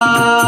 Ah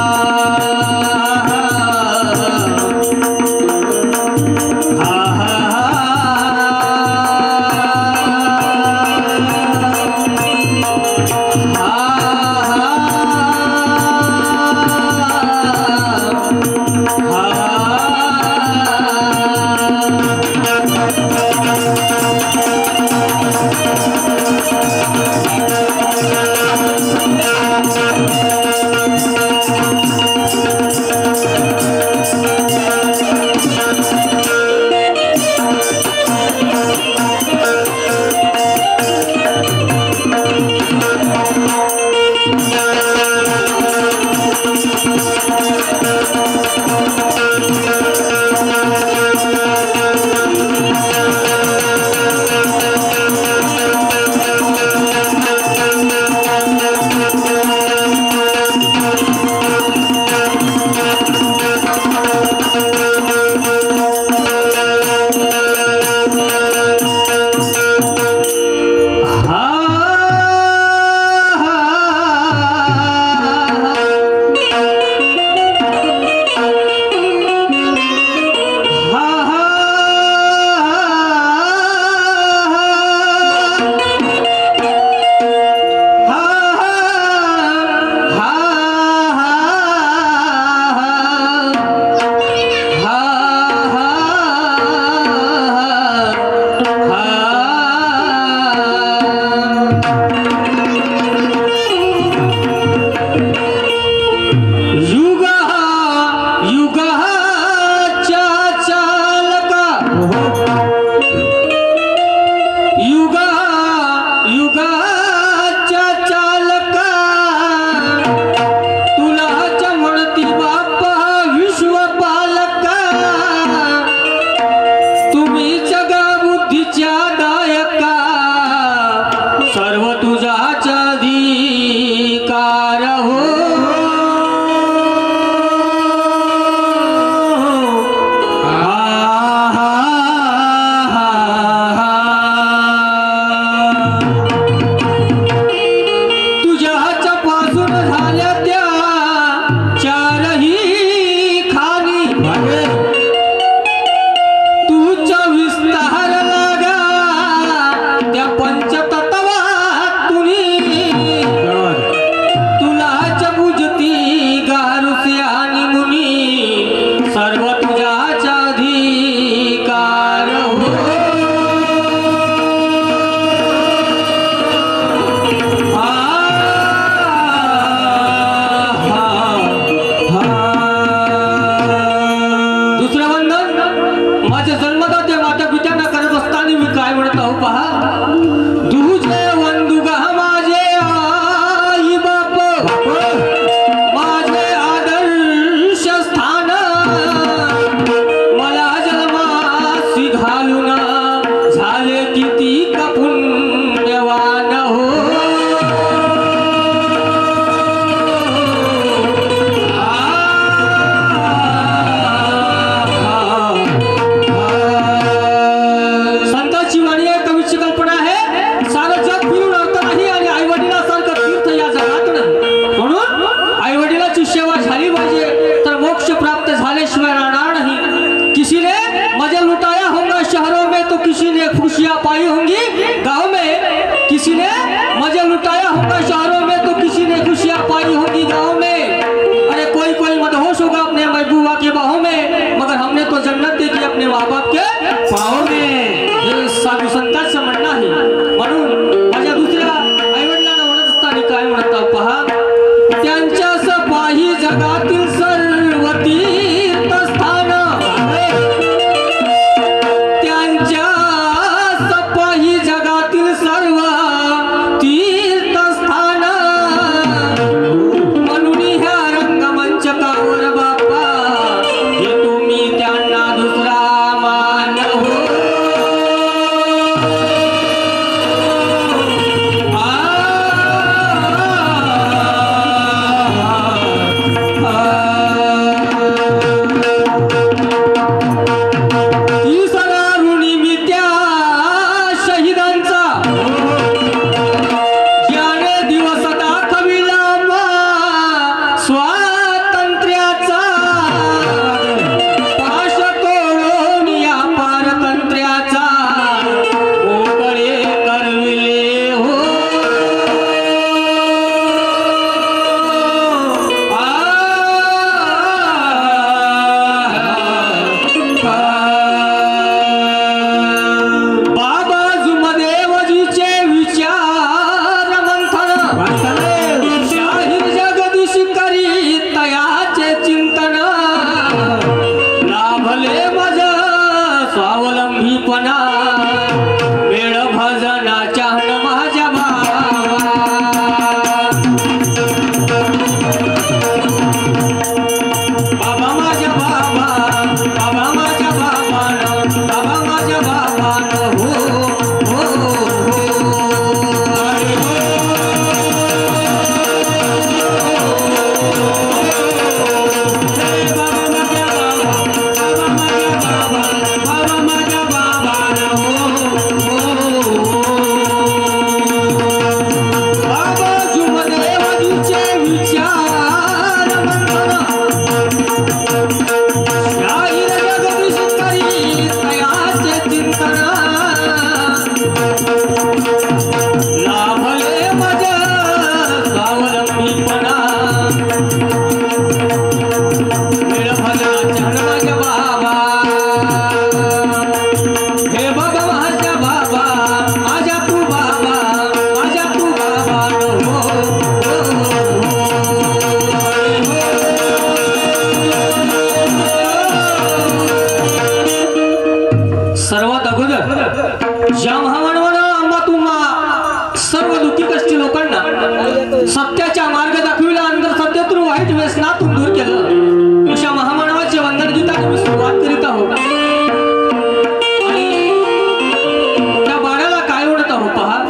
जीवनातून दूर केलं अशा महामानवाचे वंदन गीताने मी सुरुवात करीत आहोत। आणि त्या बाळाला काय ओढत आहोत पहा।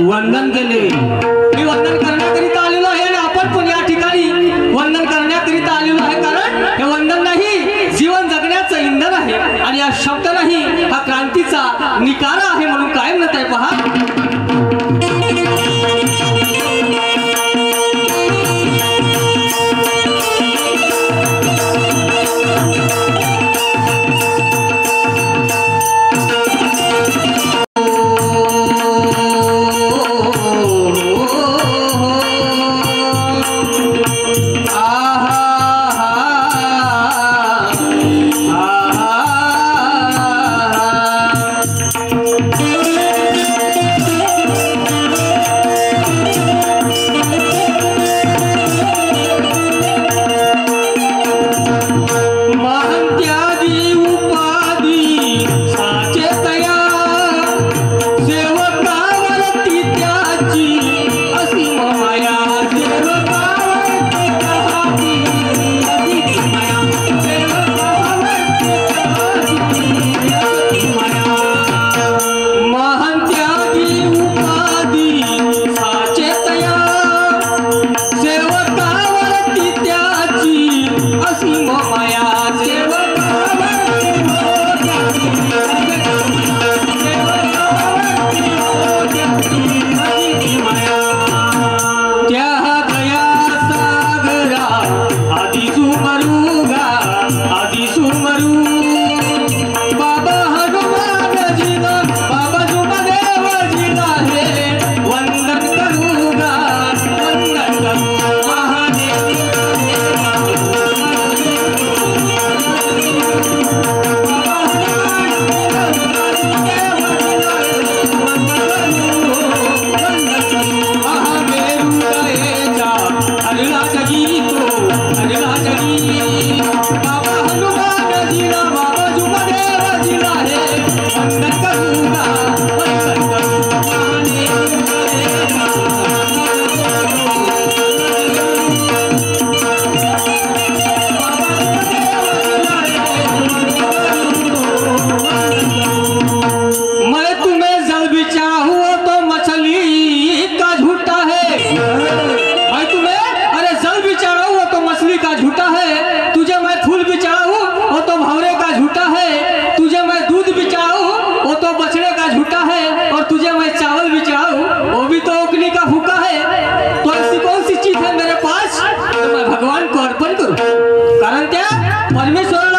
वंदन केले। मी वंदन करण्याकरिता आलेलो आहे आणि आपण पण या ठिकाणी वंदन करण्याकरिता आलेलो आहे, कारण हे वंदन नाही जीवन जगण्याचं इंधन आहे आणि हा शब्द नाही हा क्रांतीचा निकारा आहे म्हणून काय म्हणत आहे पहा।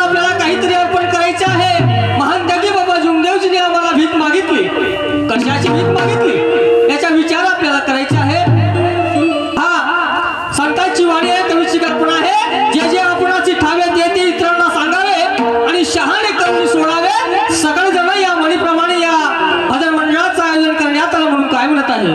आपल्याला काहीतरी अर्पण करायचे आहे. महान त्यागी बाबा जुमदेवजीने आम्हाला भीक मागितली. कशाची भीक मागितली याचा विचार आपल्याला करायचा आहे. हा संतांची वाणी आहे, कवीची कल्पना आहे. जे जे आपणाची ठावे ते ते इतरांना सांगावे आणि शहाणे करून सोडावे. सगळे जण या म्हणीप्रमाणे या भजन मंडळाचं आयोजन करण्यात आलं म्हणून काय म्हणत आहे.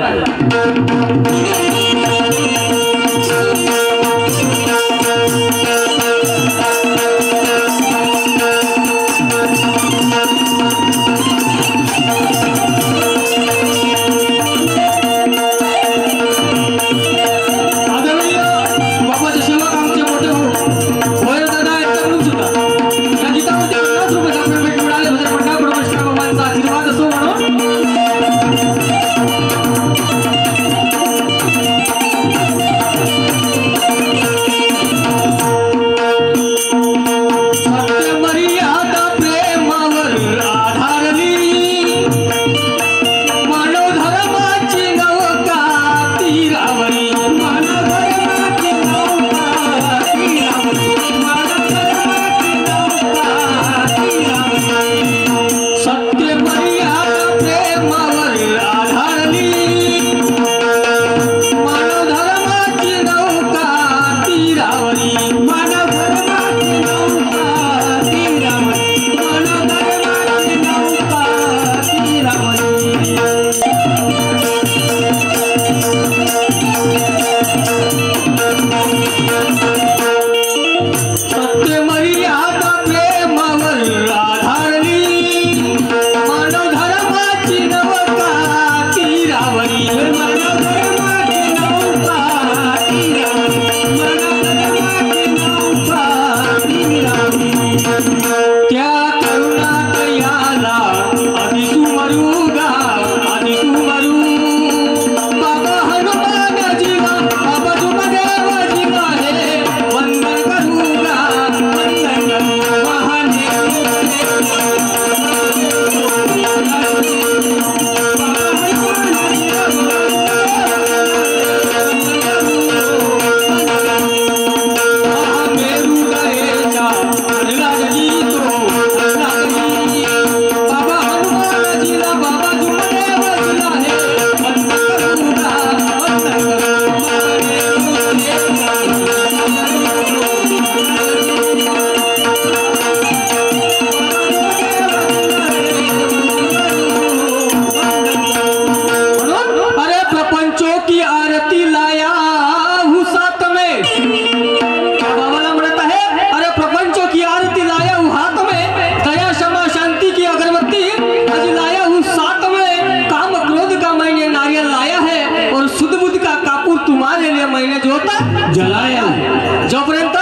जोपर्यंत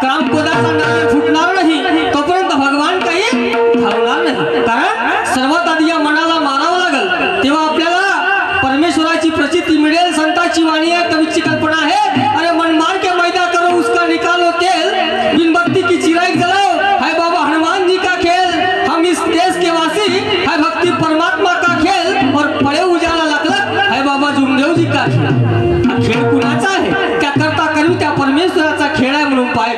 कामक्रोधाचा नारळ फुटणार नाही तोपर्यंत भगवान काही थांबणार नाही. कारण सर्वात आधी या मनाला मारावं लागल तेव्हा आपल्याला परमेश्वराची प्रचिती मिळेल. संतांची वाणी आहे, कवीची कल्पना आहे. अरे मन मार के मैदा करो उसका निकालो तेल, बिन भक्ति की चिराग जलाओ, है बाबा हनुमान जी का खेल. हम इस देश के वासी है भक्ति परमात्मा का खेल और पड़े उजाला लखलख है बाबा जुमदेव जी का खेल. खेळ कुणाचा आहे त्या करता करू त्या परमेश्वराचा खेळ आहे म्हणून पाय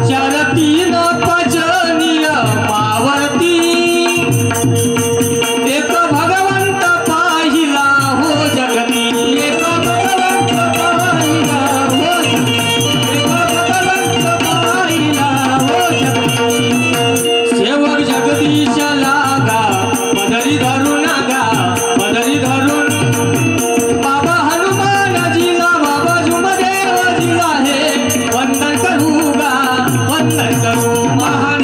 चरती न पचनीय पावरती एक भगवंत पाहिला हो जगती. एक भगवंत पाहिला हो जगती. एक भगवंत पाहिला हो जगती. सेवक जगदीश लागा पदरी धरून गा पदरी धरून बाबा हनुमान जिला बाबा जुमदेव जिला हे वंदन करू गा वंदन करू महान